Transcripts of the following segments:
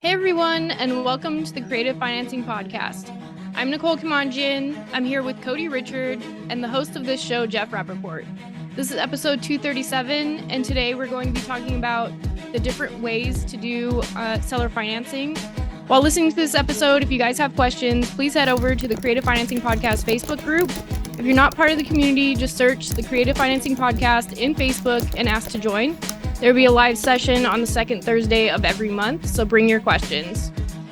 Hey everyone, and welcome to the Creative Financing Podcast. I'm Nicole Kamanjian. I'm here with Cody Richard and the host of this show, Jeff Rappaport. This is episode 237, and today we're going to be talking about the different ways to do seller financing. While listening to this episode, if you guys have questions, please head over to the Creative Financing Podcast Facebook group. If you're not part of the community, just search the Creative Financing Podcast in Facebook and ask to join. There will be a live session on the second Thursday of every month, so bring your questions.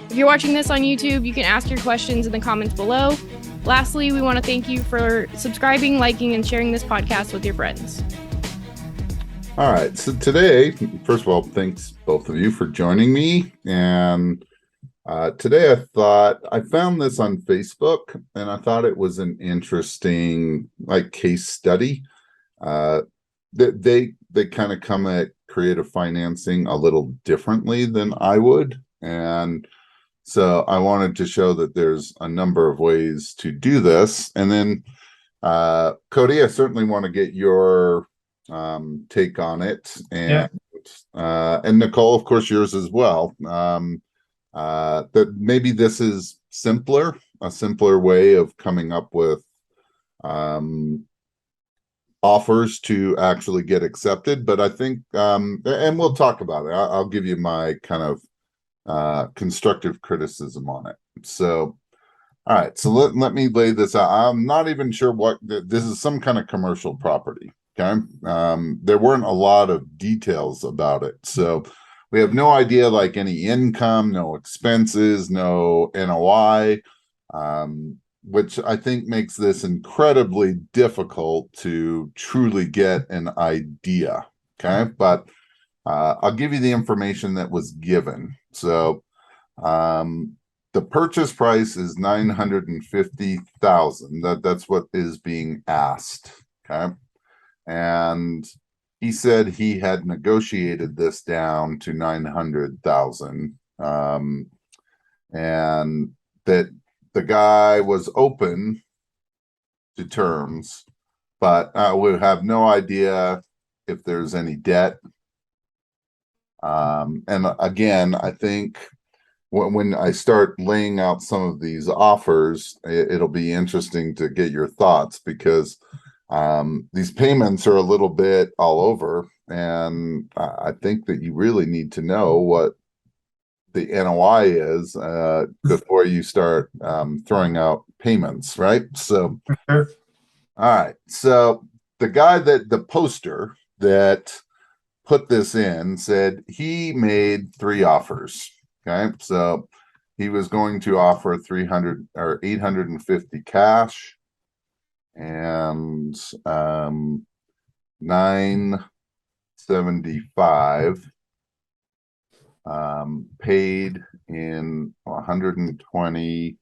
If you're watching this on YouTube, you can ask your questions in the comments below. Lastly, we want to thank you for subscribing, liking, and sharing this podcast with your friends. All right, so today, first of all, thanks both of you for joining me. And today I found this on Facebook, and I thought it was an interesting case study. They kind of come at creative financing a little differently than I would. And so I wanted to show that there's a number of ways to do this. And then, Cody, I certainly want to get your take on it. And, and Nicole, of course, yours as well. That maybe this is a simpler way of coming up with offers to actually get accepted. But I think, and we'll talk about it. I'll give you my kind of constructive criticism on it. So, all right. So let me lay this out. I'm not even sure what this is. Some kind of commercial property. Okay. There weren't a lot of details about it. So we have no idea, like any income, no expenses, no NOI. Which I think makes this incredibly difficult to truly get an idea. Okay. But I'll give you the information that was given. So the purchase price is $950,000. That's what is being asked. Okay. And he said he had negotiated this down to $900,000. And that the guy was open to terms, but we have no idea if there's any debt. And again, I think when I start laying out some of these offers, it'll be interesting to get your thoughts, because these payments are a little bit all over. And I think that you really need to know what the NOI is before you start throwing out payments, right? So, all right. So the poster that put this in said he made 3 offers. Okay. So he was going to offer 300 or 850 cash and 975 paid in 120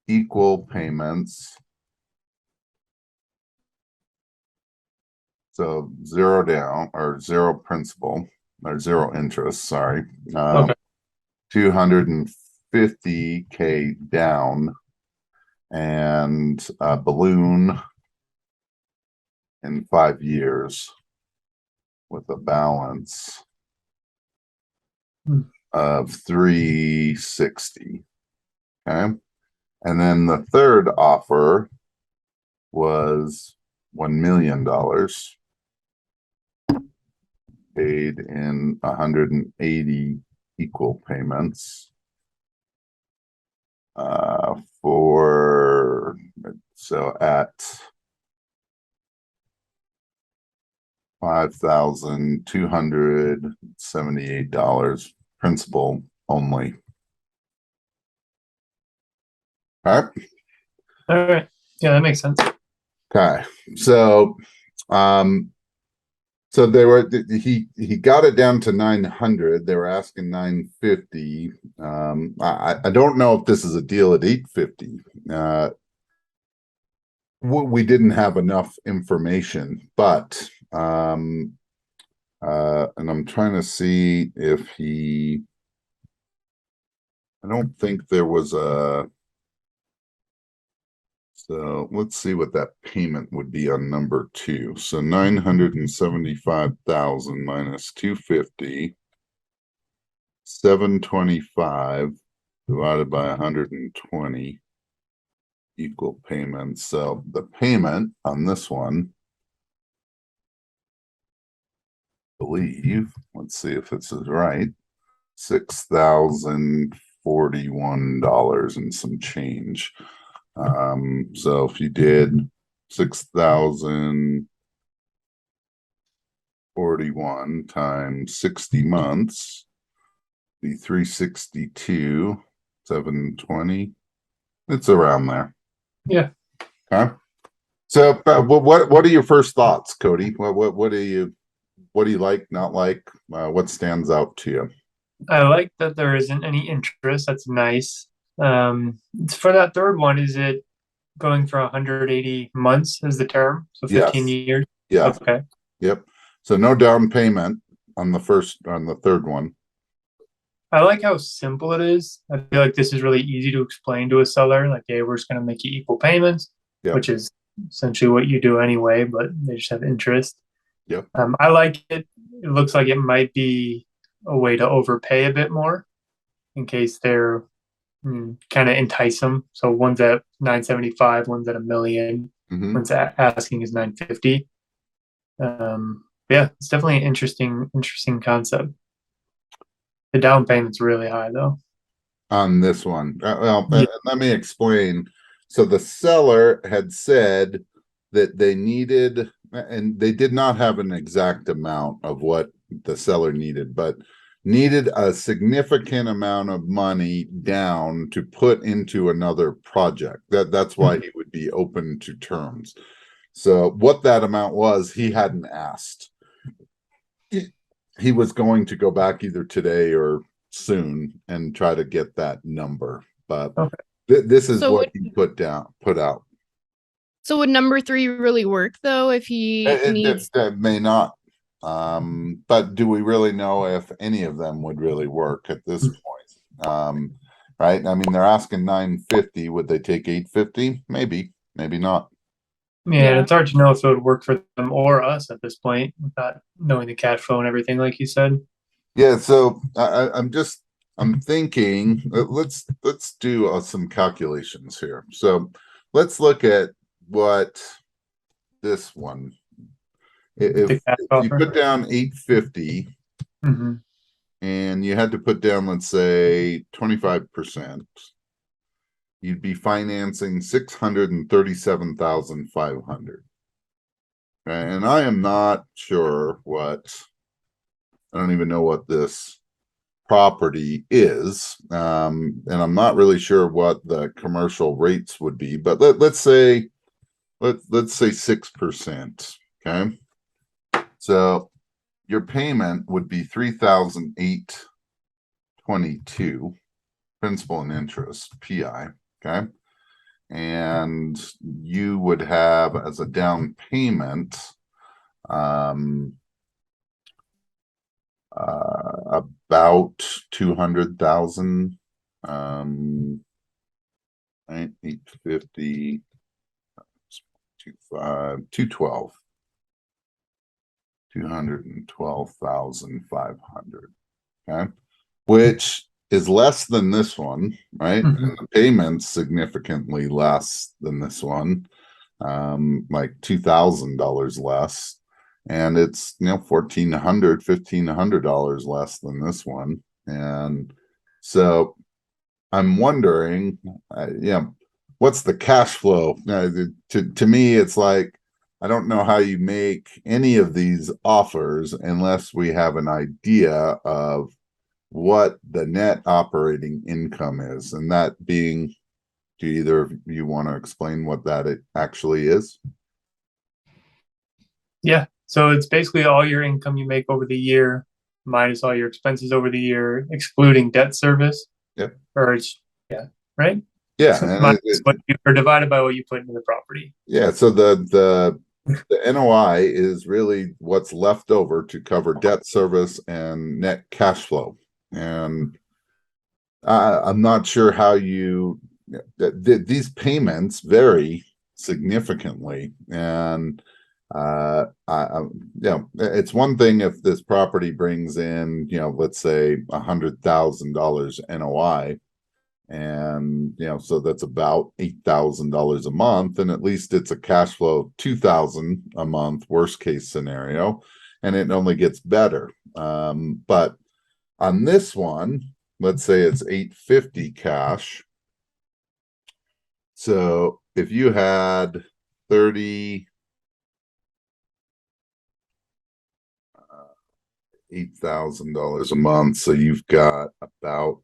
equal payments. So 0 down, or 0 principal, or 0 interest, sorry. Okay. 250K down, and a balloon in 5 years with a balance of 360. Okay. And then the third offer was $1 million paid in 180 equal payments at $5,278 principal only. All right. All right. Yeah, that makes sense. Okay. So he got it down to 900. They were asking 950. I don't know if this is a deal at 850. We didn't have enough information, but and I'm trying to see if I don't think there was so let's see what that payment would be on number 2. So 975,000 minus 250 725 divided by 120 equal payments. So the payment on this one, I believe, let's see if this is right, $6,041 and some change. So if you did 6,041 times 60 months, be 362, 720. It's around there. Yeah. Okay. So, what are your first thoughts, Cody? What do you like, not like? What stands out to you? I like that there isn't any interest. That's nice. For that third one, is it going for 180 months as the term? So 15 Yes. years? Yeah. Okay. Yep. So no down payment on the third one. I like how simple it is. I feel like this is really easy to explain to a seller. Like, hey, we're just going to make you equal payments, Yep. which is essentially what you do anyway, but they just have interest. Yep. I like it. It looks like it might be a way to overpay a bit more in case they're kind of entice them. So one's at 975, one's at $1 million, Mhm. one's asking is 950. Yeah, it's definitely an interesting concept. The down payment's really high though. On this one. Yeah. Let me explain. So the seller had said that they needed, and they did not have an exact amount of what the seller needed, but needed a significant amount of money down to put into another project. That's why he would be open to terms. So what that amount was, he hadn't asked. He was going to go back either today or soon and try to get that number, but Okay. this is So what he put out. So would number 3 really work though if he needs? That may not, but do we really know if any of them would really work at this point? Right? I mean, they're asking 950. Would they take 850? Maybe not. Yeah, it's hard to know if it would work for them or us at this point without knowing the cash flow and everything, like you said. Yeah, so I'm thinking, let's do some calculations here. So let's look at what this one, The cash if you offer. put down 850 hmm and you had to put down, let's say 25%, you'd be financing 637,500. And I am not sure I don't even know what this property is, and I'm not really sure what the commercial rates would be, but let's say 6%. Okay, so your payment would be 3,822 principal and interest PI. Okay, and you would have as a down payment about 200,000, right? 850, 212, 212,500. Okay, which is less than this one, right? Mhm. And the payment's significantly less than this one, like $2,000 less. And it's $1,500 less than this one. And so I'm wondering, what's the cash flow? To me, it's like, I don't know how you make any of these offers unless we have an idea of what the net operating income is. And that being, do either of you want to explain what that it actually is? Yeah. So it's basically all your income you make over the year minus all your expenses over the year, excluding debt service. Yep. Or it's, yeah, right? Yeah. And Minus or divided by what you put into the property. yeah. So the NOI is really what's left over to cover debt service and net cash flow. And I'm not sure how these payments vary significantly. And It's one thing if this property brings in, let's say $100,000 NOI, and so that's about $8,000 a month, and at least it's a cash flow of 2,000 a month, worst case scenario, and it only gets better. But on this one, let's say it's 850 cash. So if you had 30 $8,000 a month, so you've got about,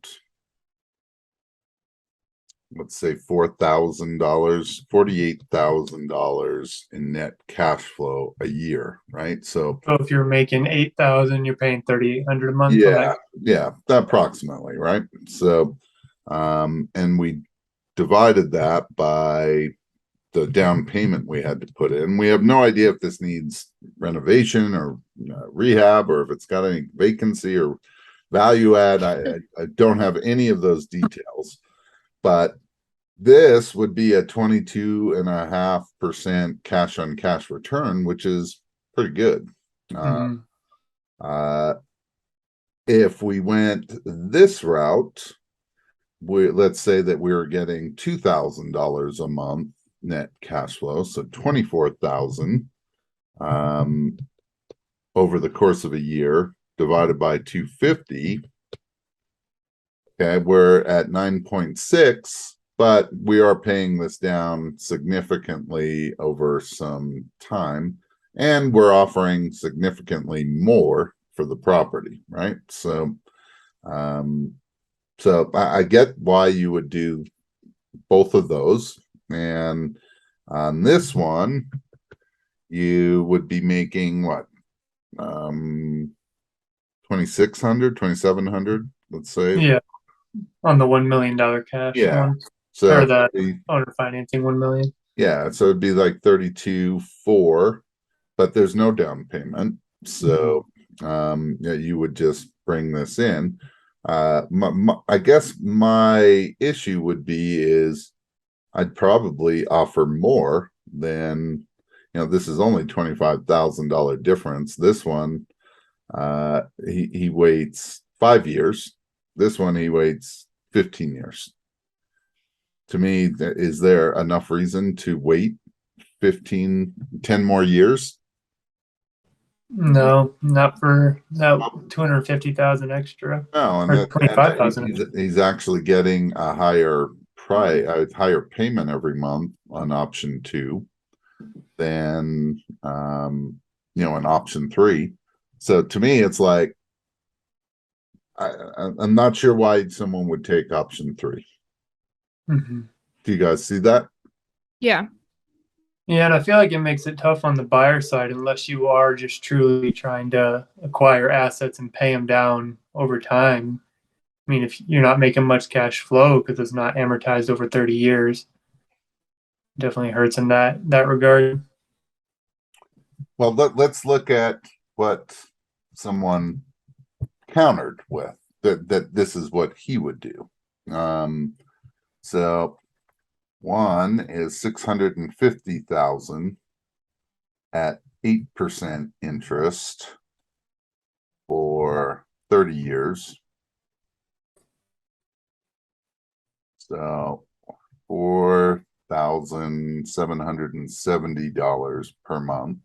let's say $48,000 in net cash flow a year, right? So So if you're making 8,000, you're paying 3,800 a month on yeah, that. yeah, approximately, right? So and we divided that by the down payment we had to put in. We have no idea if this needs renovation or rehab, or if it's got any vacancy or value add. I don't have any of those details, but this would be a 22.5% cash on cash return, which is pretty good. Mhm. If we went this route, let's say that we were getting $2,000 a month net cash flow, so 24,000 over the course of a year divided by 250. Okay, we're at 9.6, but we are paying this down significantly over some time, and we're offering significantly more for the property, right? So I get why you would do both of those. And on this one, you would be making what? 2,600, 2,700, let's say. Yeah, on the $1 million cash Yeah. one, So or the owner financing 1 million. yeah, so it'd be like 32.4, but there's no down payment. So yeah, you would just bring this in. I guess my issue would be is I'd probably offer more than, this is only $25,000 difference. This one, he waits 5 years. This one, he waits 15 years. To me, is there enough reason to wait 10 more years? No, not for that 250,000 extra No, and or that and 25,000. he's actually getting a higher price, a higher payment every month on option 2 than an option 3. So to me, it's like I'm not sure why someone would take option 3. Mhm. Do you guys see that? Yeah. Yeah, and I feel like it makes it tough on the buyer side unless you are just truly trying to acquire assets and pay them down over time. I mean, if you're not making much cash flow because it's not amortized over 30 years, definitely hurts in that regard. Well, let's look at what someone countered with that this is what he would do. So one is 650,000 at 8% interest for 30 years. So $4,770 per month.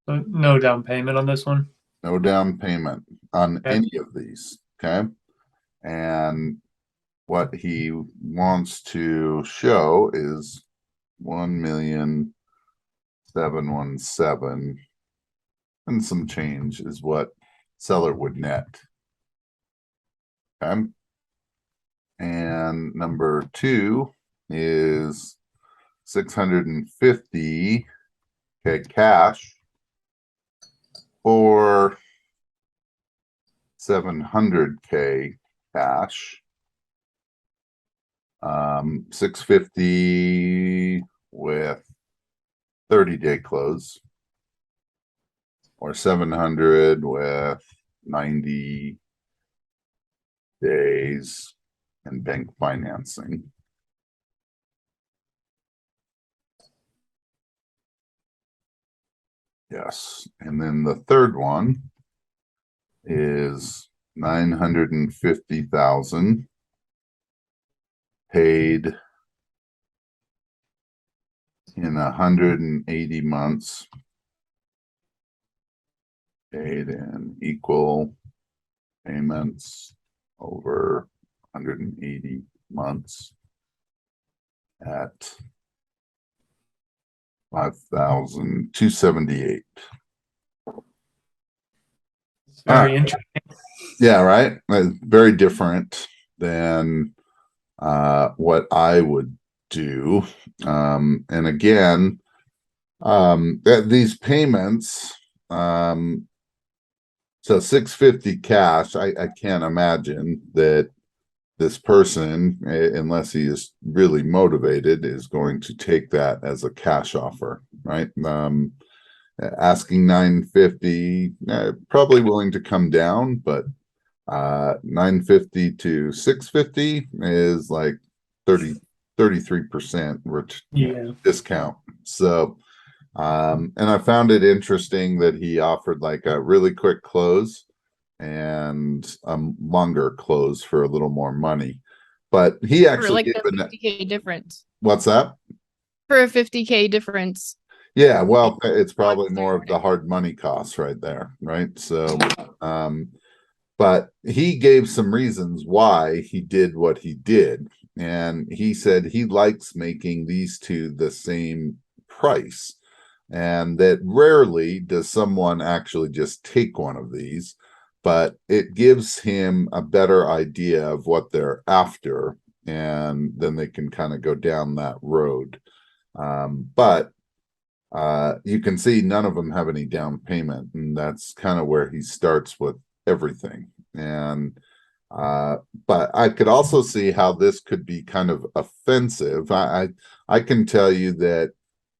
So no down payment on this one. No down payment on Okay. any of these. Okay. And what he wants to show is 1,717,000 and some change is what seller would net. Okay. And number 2 is 650 cash or 700K cash. 650 with 30-day close, or 700 with 90 days and bank financing. Yes. And then the third one is 950,000 paid in 180 months, paid in equal payments over 180 months at 5,278. It's very interesting. Yeah, right. Very different than what I would do. And again, these payments, so 650 cash, I can't imagine that this person, unless he is really motivated, is going to take that as a cash offer, right? Asking 950, probably willing to come down, but 950 to 650 is like 33% discount. So and I found it interesting that he offered like a really quick close and a longer close for a little more money. But he For actually like gave a 50K difference. What's that? For a 50K difference. Yeah, well, it's probably more of the hard money costs right there, right? So but he gave some reasons why he did what he did. And he said he likes making these two the same price, and that rarely does someone actually just take one of these, but it gives him a better idea of what they're after, and then they can kind of go down that road. But you can see none of them have any down payment, and that's kind of where he starts with everything. And but I could also see how this could be kind of offensive. I can tell you that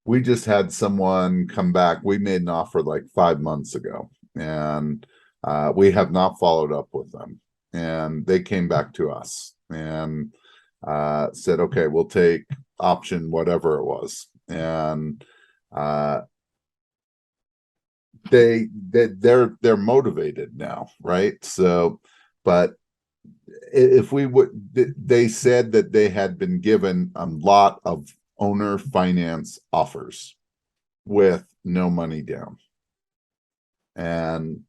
we just had someone come back. We made an offer like 5 months ago, and we have not followed up with them. And they came back to us and said, "Okay, we'll take option whatever it was." And they're motivated now, right? So, but if we would, they said that they had been given a lot of owner finance offers with no money down. And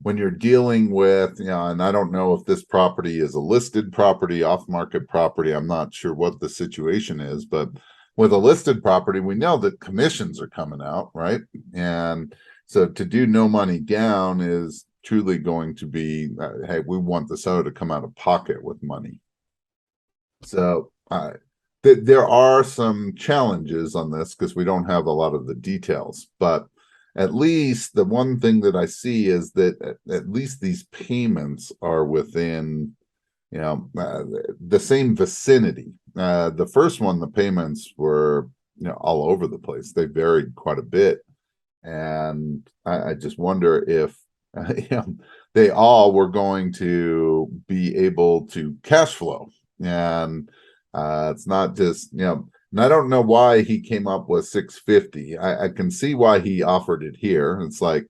when you're dealing with, and I don't know if this property is a listed property, off-market property, I'm not sure what the situation is, but with a listed property, we know that commissions are coming out, right? And so to do no money down is truly going to be, hey, we want the seller to come out of pocket with money. So there are some challenges on this because we don't have a lot of the details, but at least the one thing that I see is that at least these payments are within, the same vicinity. The first one, the payments were, all over the place. They varied quite a bit. And I just wonder if they all were going to be able to cash flow. And it's not just, and I don't know why he came up with 650. I can see why he offered it here. It's like,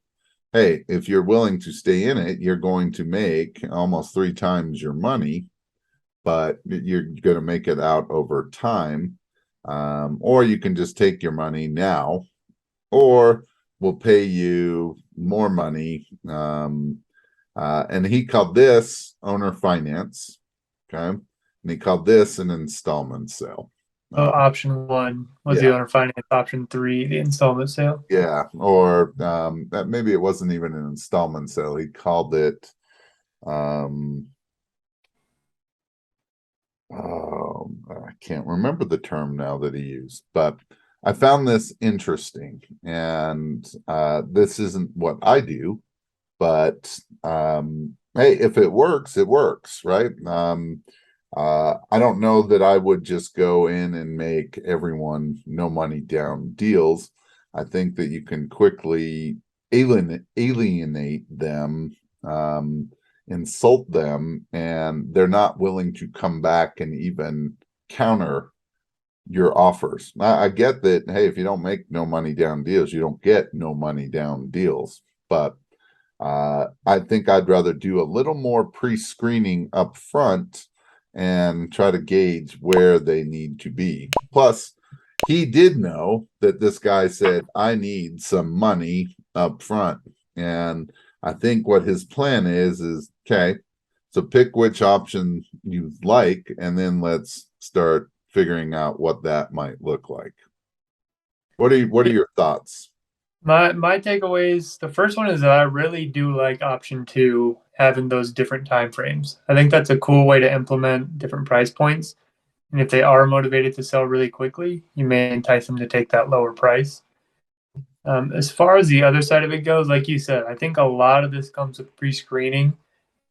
hey, if you're willing to stay in it, you're going to make almost 3 times your money, but you're going to make it out over time. Or you can just take your money now, or we'll pay you more money. And he called this owner finance. Okay. And he called this an installment sale. Option 1 was the owner finance. Option 3, the installment sale. Yeah, or that maybe it wasn't even an installment sale. He called it I can't remember the term now that he used, but I found this interesting. And this isn't what I do, but hey, if it works, it works, right? I don't know that I would just go in and make everyone no money down deals. I think that you can quickly alienate them, insult them, and they're not willing to come back and even counter your offers. I get that, hey, if you don't make no money down deals, you don't get no money down deals. But I think I'd rather do a little more pre-screening up front and try to gauge where they need to be. Plus, he did know that this guy said, I need some money up front. And I think what his plan is okay, so pick which option you like, and then let's start figuring out what that might look like. What are your thoughts? My takeaways, the first one is that I really do like option 2, having those different time frames. I think that's a cool way to implement different price points. And if they are motivated to sell really quickly, you may entice them to take that lower price. As far as the other side of it goes, like you said, I think a lot of this comes with pre-screening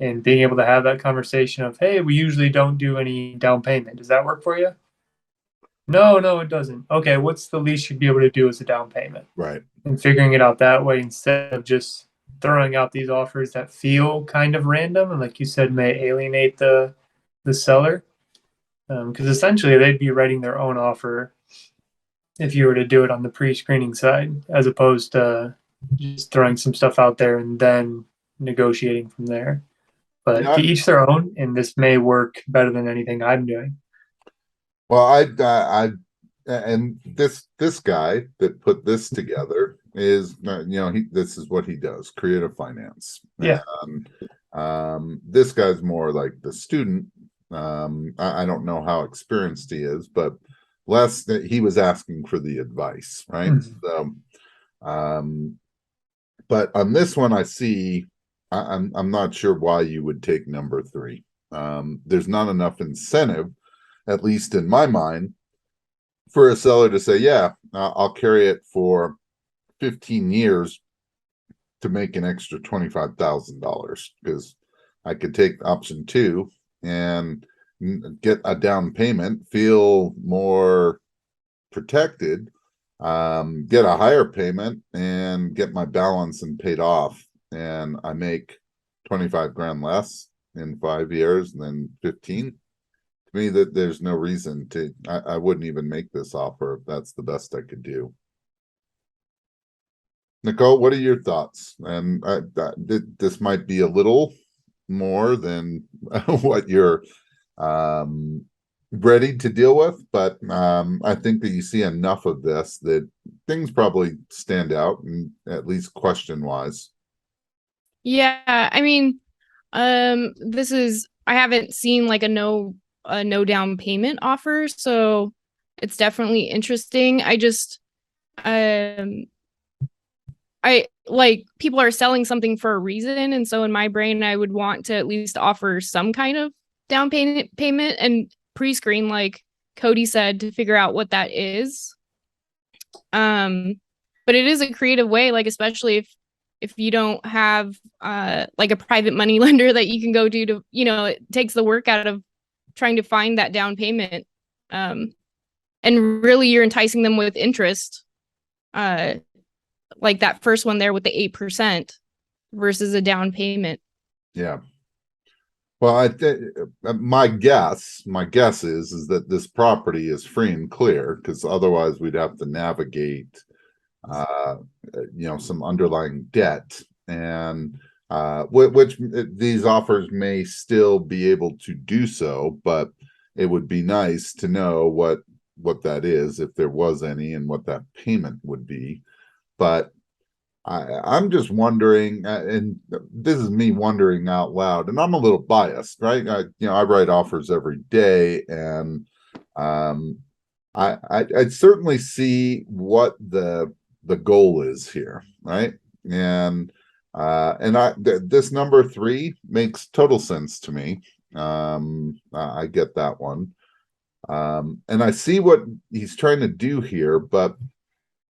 and being able to have that conversation of, hey, we usually don't do any down payment. Does that work for you? No, it doesn't. Okay, what's the least you'd be able to do as a down payment? Right. And figuring it out that way instead of just throwing out these offers that feel kind of random and, like you said, may alienate the seller. Because essentially they'd be writing their own offer if you were to do it on the pre-screening side, as opposed to just throwing some stuff out there and then negotiating from there. But Yeah. to each their own, and this may work better than anything I'm doing. Well, and this guy that put this together is, this is what he does, creative finance. Yeah. This guy's more like the student. I don't know how experienced he is, but less that he was asking for the advice, right? Mhm. So, but on this one, I'm not sure why you would take number 3. There's not enough incentive, at least in my mind, for a seller to say, yeah, I'll carry it for 15 years to make an extra $25,000, because I could take option 2 and get a down payment, feel more protected, get a higher payment, and get my balance and paid off. And I make 25 grand less in 5 years than 15. To me, that there's no reason to, I wouldn't even make this offer if that's the best I could do. Nicole, what are your thoughts? And this might be a little more than what you're ready to deal with, but I think that you see enough of this that things probably stand out, and at least question wise. Yeah, I mean, I haven't seen like a no down payment offer, so it's definitely interesting. I like, people are selling something for a reason, and so in my brain I would want to at least offer some kind of down payment and pre-screen, like Cody said, to figure out what that is. But it is a creative way, like, especially if you don't have like a private money lender that you can go to, it takes the work out of trying to find that down payment. And really you're enticing them with interest, like that first one there with the 8% versus a down payment. Yeah. Well, my guess is that this property is free and clear, because otherwise we'd have to navigate some underlying debt, and which these offers may still be able to do so, but it would be nice to know what that is, if there was any, and what that payment would be. But I'm just wondering, and this is me wondering out loud, and I'm a little biased, right? I write offers every day, and I certainly see what the goal is here, right? And this number 3 makes total sense to me. I get that one, and I see what he's trying to do here, but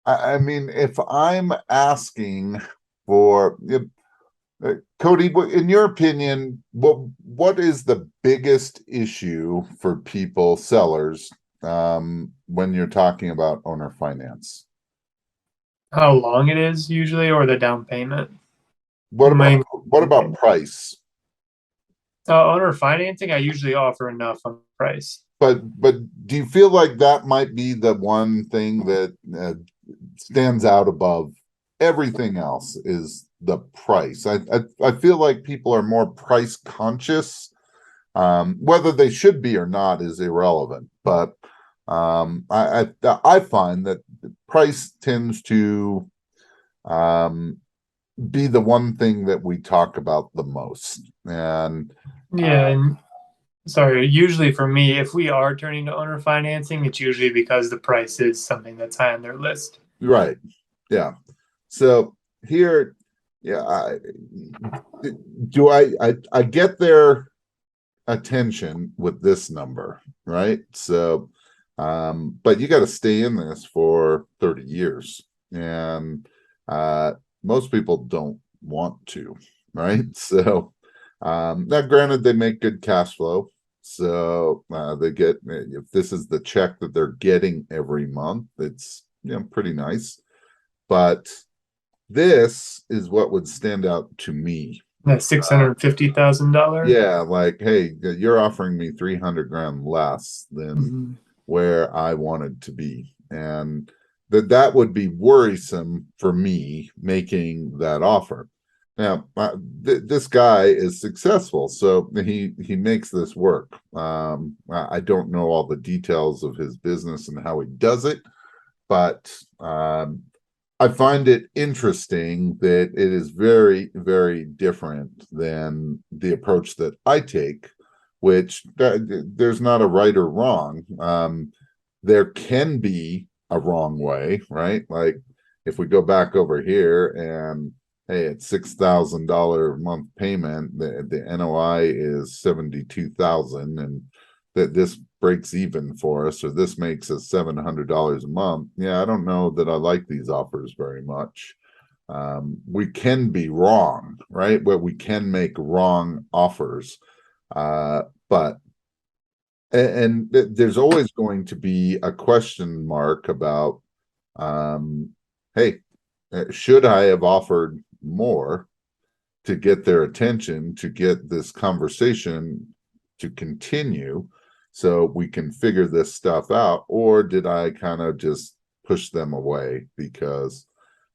I mean, if I'm asking for, Cody, in your opinion, what is the biggest issue for sellers, when you're talking about owner finance? How long it is usually, or the down payment? What about price? Owner financing, I usually offer enough on price. but do you feel like that might be the one thing that stands out above everything else is the price? I feel like people are more price conscious. Whether they should be or not is irrelevant, but I find that the price tends to be the one thing that we talk about the most. And Yeah, and sorry, usually for me, if we are turning to owner financing, it's usually because the price is something that's high on their list. right, yeah. So here, yeah, I get their attention with this number, right? So, but you got to stay in this for 30 years, and most people don't want to, right? So, now granted, they make good cash flow, so they get, if this is the check that they're getting every month, it's pretty nice. But this is what would stand out to me. That $650,000. Yeah, like, hey, you're offering me 300 grand less than where I wanted to be. And that would be worrisome for me making that offer. Now, this guy is successful, so he makes this work. I don't know all the details of his business and how he does it, but I find it interesting that it is very, very different than the approach that I take, which there's not a right or wrong. There can be a wrong way, right? Like if we go back over here and hey, it's $6,000 a month payment, the NOI is 72,000, and that this breaks even for us, or this makes us $700 a month. Yeah, I don't know that I like these offers very much. We can be wrong, right? Where we can make wrong offers, but and there's always going to be a question mark about, hey, should I have offered more to get their attention, to get this conversation to continue so we can figure this stuff out, or did I kind of just push them away because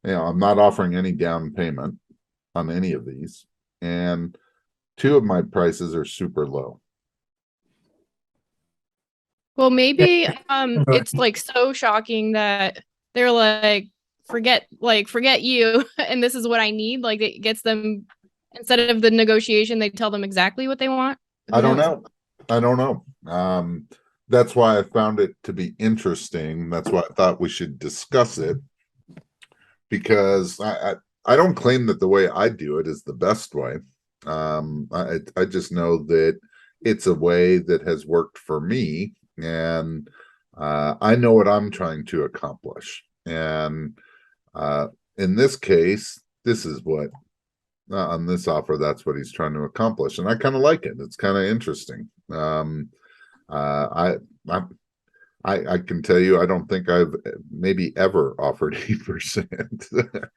I'm not offering any down payment on any of these, and two of my prices are super low. Well, maybe Go it's ahead. like so shocking that they're like, forget you, and this is what I need. Like it gets them, instead of the negotiation, they tell them exactly what they want. I don't know. That's why I found it to be interesting. That's why I thought we should discuss it, because I don't claim that the way I do it is the best way. I just know that it's a way that has worked for me, and I know what I'm trying to accomplish. And in this case, this is what on this offer, that's what he's trying to accomplish, and I kind of like it. It's kind of interesting. I can tell you, I don't think I've maybe ever offered 8%.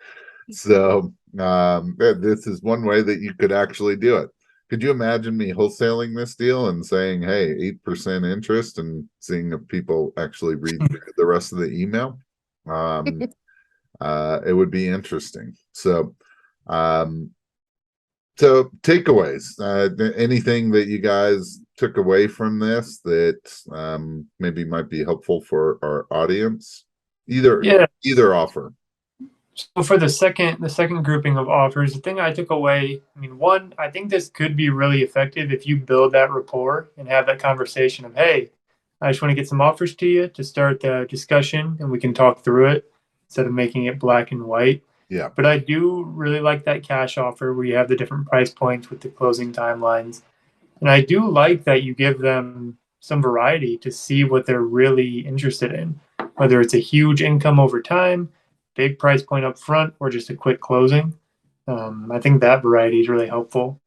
So this is one way that you could actually do it. Could you imagine me wholesaling this deal and saying, hey, 8% interest, and seeing if people actually read the rest of the email? It would be interesting. So takeaways, anything that you guys took away from this that maybe might be helpful for our audience? Either offer. So for the second grouping of offers, the thing I took away, I mean, one, I think this could be really effective if you build that rapport and have that conversation of, hey, I just want to get some offers to you to start the discussion, and we can talk through it instead of making it black and white. Yeah. But I do really like that cash offer where you have the different price points with the closing timelines. And I do like that you give them some variety to see what they're really interested in, whether it's a huge income over time, big price point up front, or just a quick closing. I think that variety is really helpful.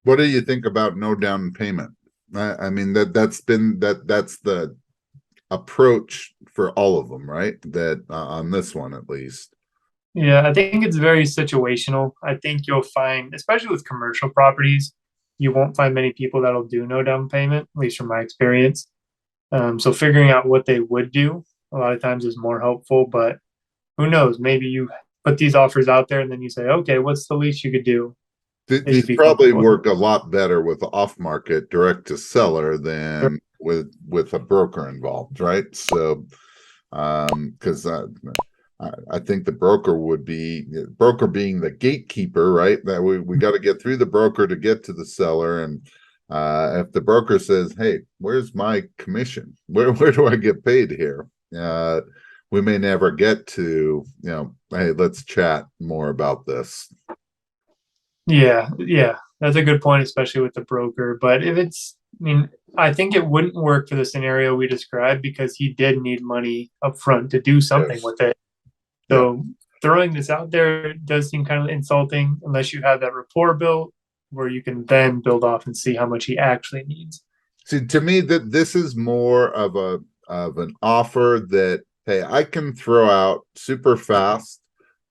What do you think about no down payment? I mean, that's the approach for all of them, right? That on this one, at least. Yeah, I think it's very situational. I think you'll find, especially with commercial properties, you won't find many people that'll do no down payment, at least from my experience. So figuring out what they would do a lot of times is more helpful, but who knows? Maybe you put these offers out there and then you say, okay, what's the least you could do? They should These be probably comfortable. work a lot better with off market direct to seller than with a broker involved, right? So, because I think the broker would be broker being the gatekeeper, right? That we got to get through the broker to get to the seller, and if the broker says, "Hey, where's my commission? Where do I get paid here?" We may never get to, hey, let's chat more about this. Yeah, that's a good point, especially with the broker. But if I think it wouldn't work for the scenario we described because he did need money up front to do something Yes. with it. So throwing this out there does seem kind of insulting unless you have that rapport built where you can then build off and see how much he actually needs. See, to me, that this is more of an offer that, hey, I can throw out super fast,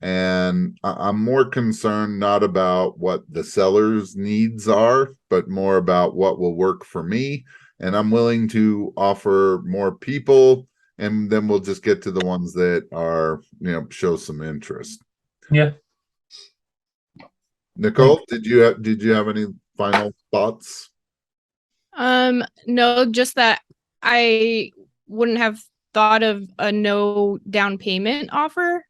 and I'm more concerned not about what the seller's needs are, but more about what will work for me. And I'm willing to offer more people, and then we'll just get to the ones that are, show some interest. Yeah. Nicole, did you have any final thoughts? No, just that I wouldn't have thought of a no down payment offer.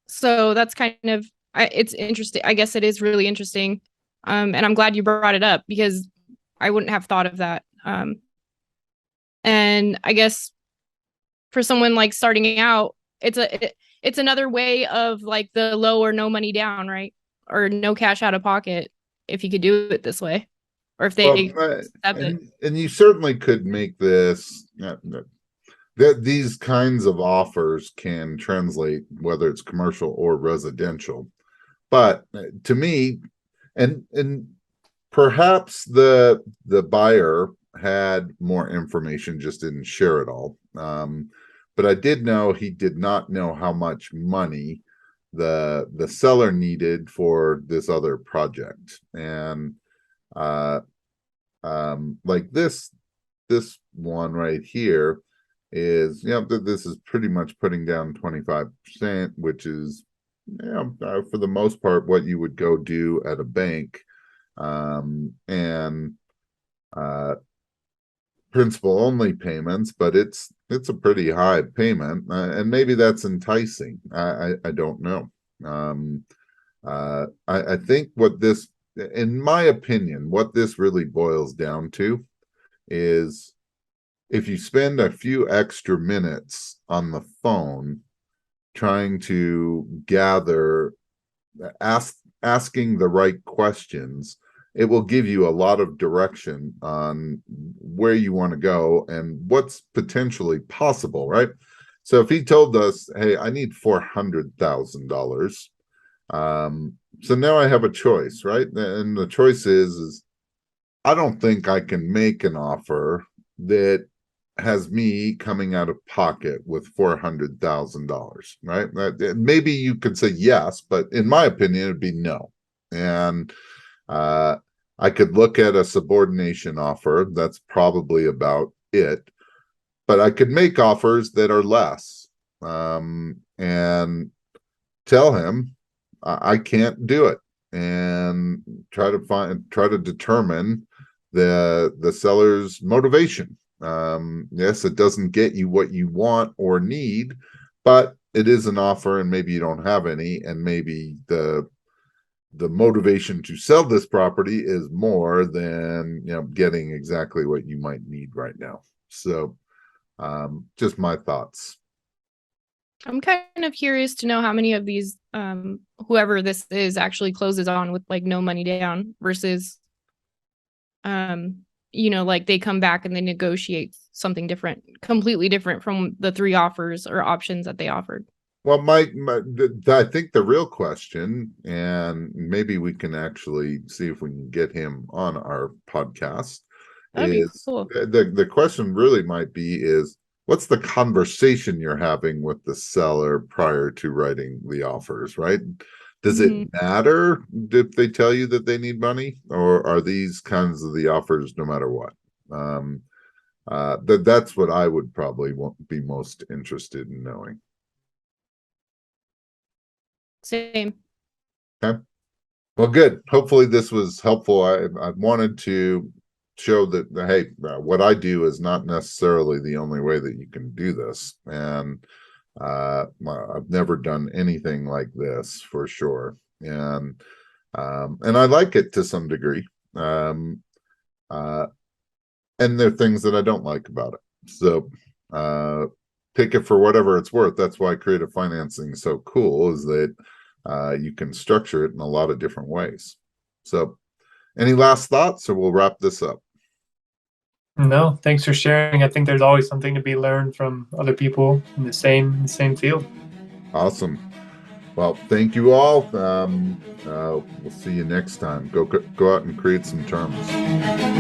So that's kind of it's interesting. I guess it is really interesting. And I'm glad you brought it up because I wouldn't have thought of that. And I guess for someone like starting out, it's another way of like the low or no money down, right? Or no cash out of pocket if you could do it this way. Or if they and you certainly could make this that these kinds of offers can translate whether it's commercial or residential. But to me, and perhaps the buyer had more information, just didn't share it all. But I did know he did not know how much money the seller needed for this other project. And like this one right here is, this is pretty much putting down 25%, which is, for the most part what you would go do at a bank. And principal only payments, but it's a pretty high payment, and maybe that's enticing. I don't know. I think what this, in my opinion, what this really boils down to is if you spend a few extra minutes on the phone trying to asking the right questions, it will give you a lot of direction on where you want to go and what's potentially possible, right? So if he told us, hey, I need $400,000, so now I have a choice, right? And the choice is I don't think I can make an offer that has me coming out of pocket with $400,000, right? Maybe you could say yes, but in my opinion, it'd be no. And I could look at a subordination offer. That's probably about it. But I could make offers that are less, and tell him I can't do it, and try to determine the seller's motivation. Yes, it doesn't get you what you want or need, but it is an offer, and maybe you don't have any, and maybe the motivation to sell this property is more than getting exactly what you might need right now. So just my thoughts. I'm kind of curious to know how many of these whoever this is actually closes on with like no money down versus like they come back and they negotiate something different, completely different from the 3 offers or options that they offered. Well, I think the real question, and maybe we can actually see if we can get him on our podcast, That'd be cool. The question really might be is, what's the conversation you're having with the seller prior to writing the offers, right? Does it matter if they tell you that they need money, or are these kinds of the offers no matter what? That's what I would probably be most interested in knowing. Same. Okay. Well, good. Hopefully this was helpful. I wanted to show that, hey, what I do is not necessarily the only way that you can do this. And I've never done anything like this for sure. And I like it to some degree. And there are things that I don't like about it. So take it for whatever it's worth. That's why creative financing is so cool, is that you can structure it in a lot of different ways. So any last thoughts, or we'll wrap this up? No, thanks for sharing. I think there's always something to be learned from other people in the same field. Awesome. Well, thank you all. We'll see you next time. Go out and create some terms.